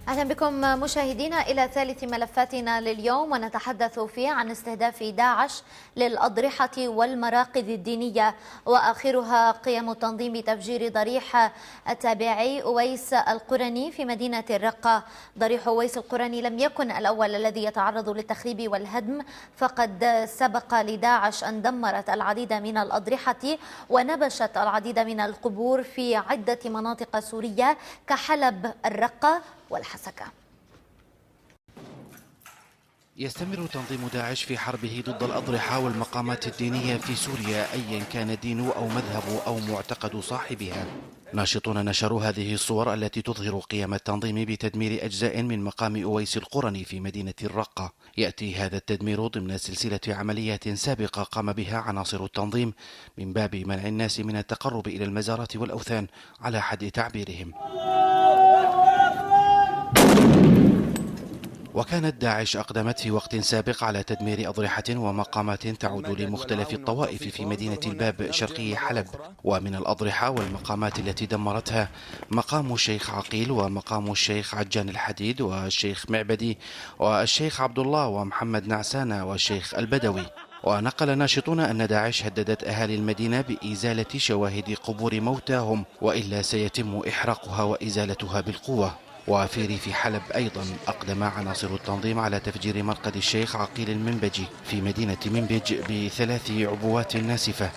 أهلا بكم مشاهدينا إلى ثالث ملفاتنا لليوم، ونتحدث فيه عن استهداف داعش للأضرحة والمراقد الدينية، وآخرها قيام التنظيم بتفجير ضريح التابعي أويس القرني في مدينة الرقة. ضريح أويس القرني لم يكن الأول الذي يتعرض للتخريب والهدم، فقد سبق لداعش أن دمرت العديد من الأضرحة ونبشت العديد من القبور في عدة مناطق سورية كحلب، الرقة والحسكة. يستمر تنظيم داعش في حربه ضد الأضرحة والمقامات الدينية في سوريا أيا كان دين أو مذهب أو معتقد صاحبها. ناشطون نشروا هذه الصور التي تظهر قيام التنظيم بتدمير أجزاء من مقام أويس القرني في مدينة الرقة. يأتي هذا التدمير ضمن سلسلة عمليات سابقة قام بها عناصر التنظيم من باب منع الناس من التقرب إلى المزارات والأوثان على حد تعبيرهم. وكانت داعش أقدمت في وقت سابق على تدمير أضرحة ومقامات تعود لمختلف الطوائف في مدينة الباب شرقي حلب. ومن الأضرحة والمقامات التي دمرتها مقام الشيخ عقيل ومقام الشيخ عجان الحديد والشيخ معبدي والشيخ عبد الله ومحمد نعسان والشيخ البدوي. ونقل ناشطون أن داعش هددت أهالي المدينة بإزالة شواهد قبور موتاهم، وإلا سيتم إحراقها وإزالتها بالقوة. وفي ريف حلب أيضا أقدم عناصر التنظيم على تفجير مرقد الشيخ عقيل المنبجي في مدينة منبج ب3 عبوات ناسفة.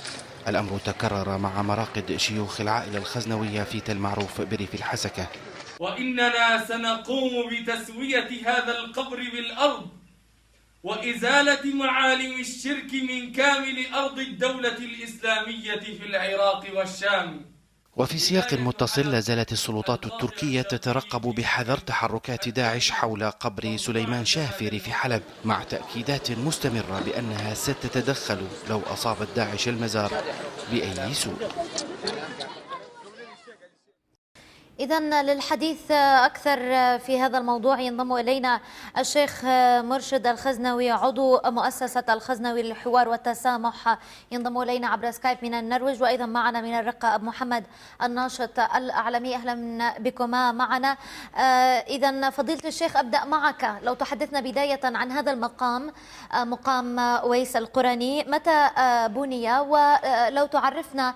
الأمر تكرر مع مراقد شيوخ العائلة الخزنوية في تل معروف بريف الحسكة. وإننا سنقوم بتسوية هذا القبر بالأرض وإزالة معالم الشرك من كامل أرض الدولة الإسلامية في العراق والشام. وفي سياق متصل، لا زالت السلطات التركية تترقب بحذر تحركات داعش حول قبر سليمان شاه في ريف حلب، مع تأكيدات مستمرة بأنها ستتدخل لو أصابت داعش المزار بأي سوء. إذن للحديث أكثر في هذا الموضوع ينضم إلينا الشيخ مرشد الخزنوي، عضو مؤسسة الخزنوي للحوار والتسامح، ينضم إلينا عبر سكايب من النرويج، وأيضا معنا من الرقة أبو محمد الناشط الأعلامي. أهلا بكما معنا. إذن فضيلة الشيخ، أبدأ معك، لو تحدثنا بداية عن هذا المقام، مقام أويس القرني، متى بني، ولو تعرفنا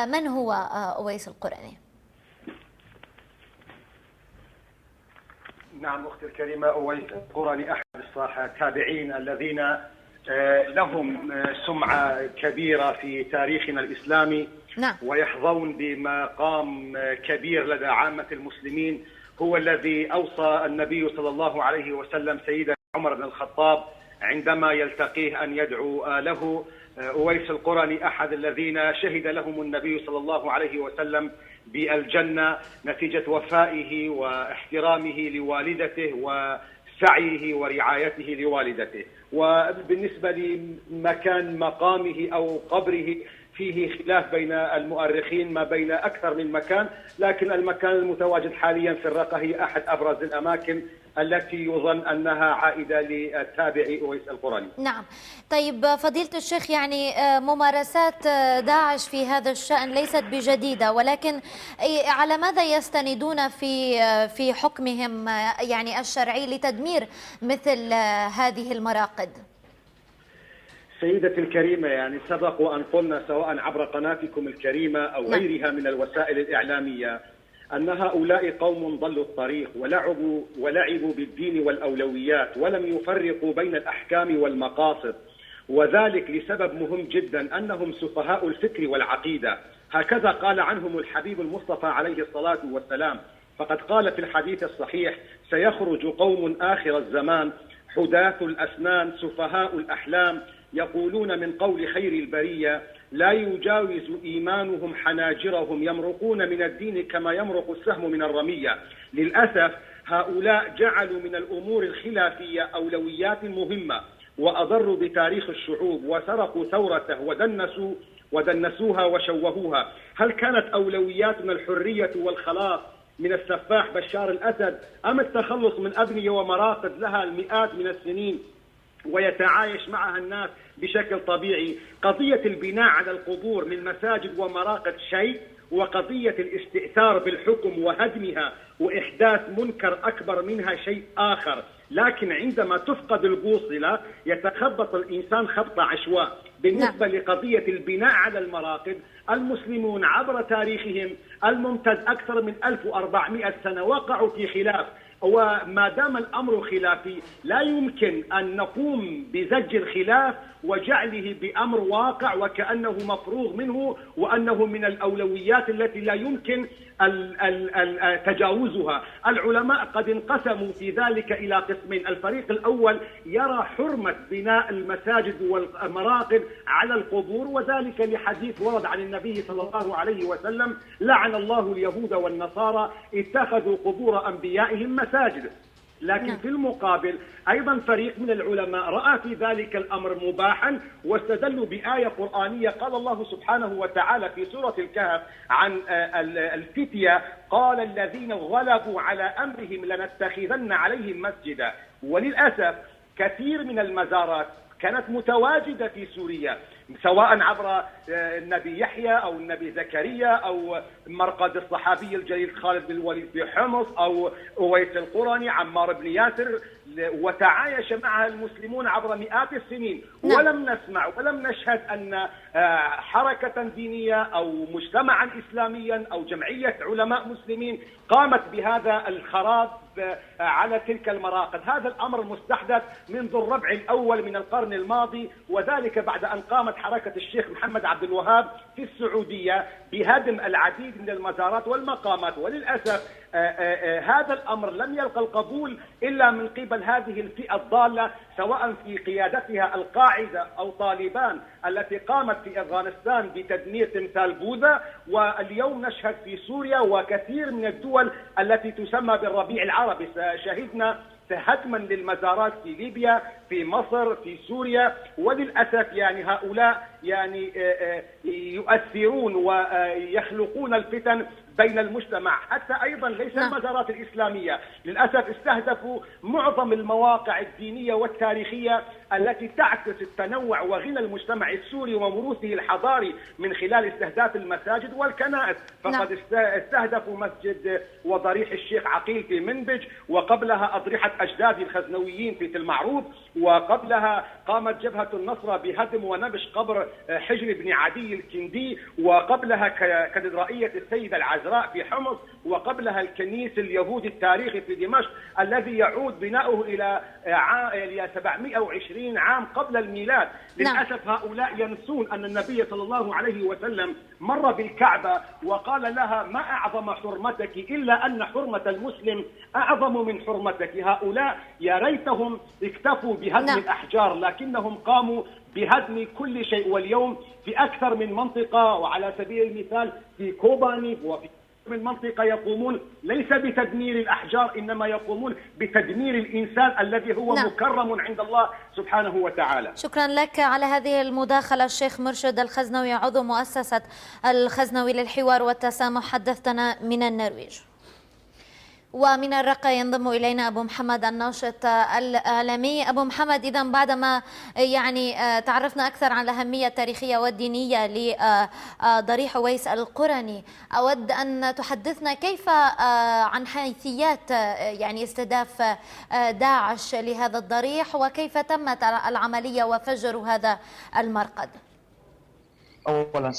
من هو أويس القرني؟ نعم أختي الكريمة، أويس القرني أحد التابعين الذين لهم سمعة كبيرة في تاريخنا الإسلامي. نعم. ويحظون بمقام كبير لدى عامة المسلمين. هو الذي أوصى النبي صلى الله عليه وسلم سيدنا عمر بن الخطاب عندما يلتقيه أن يدعو له. أويس القرني أحد الذين شهد لهم النبي صلى الله عليه وسلم بالجنة نتيجة وفائه واحترامه لوالدته وسعيه ورعايته لوالدته. وبالنسبة لمكان مقامه أو قبره فيه خلاف بين المؤرخين ما بين أكثر من مكان، لكن المكان المتواجد حاليا في الرقة هي أحد أبرز الأماكن التي يظن أنها عائدة للتابع أويس القرني. نعم. طيب فضيلة الشيخ، يعني ممارسات داعش في هذا الشأن ليست بجديدة، ولكن على ماذا يستندون في حكمهم يعني الشرعي لتدمير مثل هذه المراقد؟ سيدتي الكريمة، يعني سبق وأن قلنا سواء عبر قناتكم الكريمة أو غيرها من الوسائل الإعلامية أن هؤلاء قوم ضلوا الطريق ولعبوا بالدين والأولويات ولم يفرقوا بين الأحكام والمقاصد، وذلك لسبب مهم جدا، أنهم سفهاء الفكر والعقيدة. هكذا قال عنهم الحبيب المصطفى عليه الصلاة والسلام، فقد قال في الحديث الصحيح: سيخرج قوم آخر الزمان حداث الأسنان سفهاء الأحلام يقولون من قول خير البرية لا يجاوز إيمانهم حناجرهم يمرقون من الدين كما يمرق السهم من الرمية. للأسف هؤلاء جعلوا من الأمور الخلافية أولويات مهمة وأضروا بتاريخ الشعوب وسرقوا ثورته ودنسوها وشوهوها. هل كانت أولوياتنا الحرية والخلاص من السفاح بشار الأسد، أم التخلص من أبنية ومراقد لها المئات من السنين ويتعايش معها الناس بشكل طبيعي؟ قضية البناء على القبور من مساجد ومراقد شيء، وقضية الاستئثار بالحكم وهدمها وإحداث منكر أكبر منها شيء آخر. لكن عندما تفقد البوصلة يتخبط الإنسان خبط عشواء. بالنسبة لقضية البناء على المراقد، المسلمون عبر تاريخهم الممتد أكثر من 1400 سنة وقعوا في خلاف، وما دام الأمر خلافي لا يمكن أن نقوم بزج الخلاف وجعله بأمر واقع وكأنه مفروغ منه وأنه من الأولويات التي لا يمكن تجاوزها. العلماء قد انقسموا في ذلك إلى قسمين. الفريق الأول يرى حرمة بناء المساجد والمراقد على القبور، وذلك لحديث ورد عن النبي صلى الله عليه وسلم: لعن الله اليهود والنصارى اتخذوا قبور أنبيائهم مساجد. لكن في المقابل أيضا فريق من العلماء رأى في ذلك الأمر مباحا، واستدلوا بآية قرآنية قال الله سبحانه وتعالى في سورة الكهف عن الفتية: قال الذين غلبوا على أمرهم لنتخذن عليهم مسجدا. وللأسف كثير من المزارات كانت متواجدة في سوريا، سواء عبر النبي يحيى أو النبي زكريا أو مرقد الصحابي الجليل خالد بن الوليد في حمص أو أويس القرني عمار بن ياسر، وتعايش معها المسلمون عبر مئات السنين. ولم نسمع ولم نشهد أن حركة دينية أو مجتمعا إسلاميا أو جمعية علماء مسلمين قامت بهذا الخراب على تلك المراقد. هذا الأمر مستحدث منذ الربع الأول من القرن الماضي، وذلك بعد أن قامت حركة الشيخ محمد عبد الوهاب في السعودية بهدم العديد من المزارات والمقامات. وللأسف هذا الأمر لم يلقى القبول إلا من قبل هذه الفئة الضالة، سواء في قيادتها القاعدة أو طالبان التي قامت في أفغانستان بتدمير تمثال بوذا، واليوم نشهد في سوريا وكثير من الدول التي تسمى بالربيع العربي. شهدنا هدما للمزارات في ليبيا، في مصر، في سوريا. وللأسف هؤلاء يؤثرون ويخلقون الفتن بين المجتمع. حتى أيضا ليس المزارات الإسلامية، للأسف استهدفوا معظم المواقع الدينية والتاريخية التي تعكس التنوع وغنى المجتمع السوري وموروثه الحضاري من خلال استهداف المساجد والكنائس. فقد استهدفوا مسجد وضريح الشيخ عقيل في منبج، وقبلها أضرحة أجداد الخزنويين في تل معروف، وقبلها قامت جبهة النصرة بهدم ونبش قبر حجر بن عدي الكندي، وقبلها كاتدرائية السيدة العذراء في حمص، وقبلها الكنيس اليهودي التاريخي في دمشق الذي يعود بناؤه إلى 720 عام قبل الميلاد. للأسف هؤلاء ينسون أن النبي صلى الله عليه وسلم مر بالكعبة وقال لها: ما أعظم حرمتك إلا أن حرمة المسلم أعظم من حرمتك. هؤلاء يا ريتهم اكتفوا بهدم الأحجار، لكنهم قاموا بهدم كل شيء. واليوم في أكثر من منطقة، وعلى سبيل المثال في كوباني وفي من منطقة يقومون ليس بتدمير الأحجار، إنما يقومون بتدمير الإنسان الذي هو مكرم عند الله سبحانه وتعالى. شكرا لك على هذه المداخلة الشيخ مرشد الخزنوي، عضو مؤسسة الخزنوي للحوار والتسامح، حدثنا من النرويج. ومن الرقة ينضم إلينا أبو محمد الناشط الإعلامي. أبو محمد، إذا بعدما تعرفنا أكثر عن الأهمية التاريخية والدينية لضريح أويس القرني، أود أن تحدثنا كيف عن حيثيات استهداف داعش لهذا الضريح، وكيف تمت العملية وفجر هذا المرقد. أولا